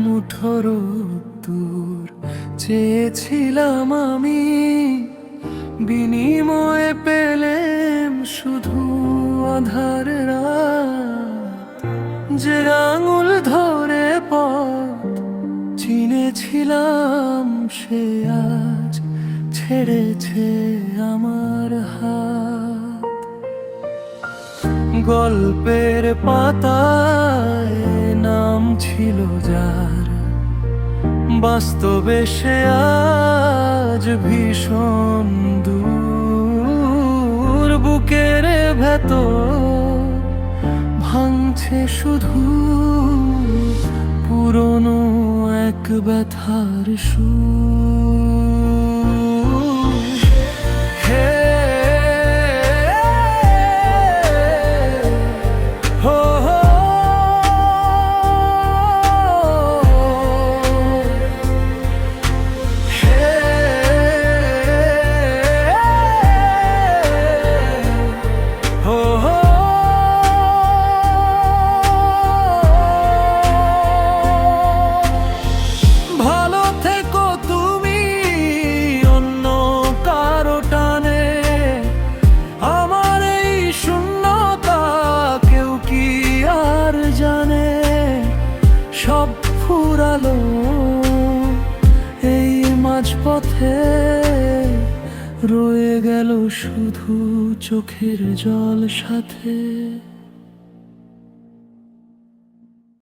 মুঠো রোদ্দুর চেয়েছিলাম আমি, বিনিময়ে পেলেম শুধু আঁধার রাত। যে আঙুল ধরে পথ চিনেছিলাম সে আজ ছেড়েছে আমার হাত। গল্পের পাতায় নাম ছিল যার, বাস্তবে সে আজ ভীষণ দূর। বুকের ভেতর ভাঙছে শুধু পুরনো এক ব্যথার সুর। হে হো হো হে হো হো। ভালো থেকো তুমি অন্য কারো টানে, আমার এই শূন্যতা কেউ কি আর জানে। সব ফুরালো এই মাঝপথে, রয়ে গেল শুধু চোখের জল সাথে।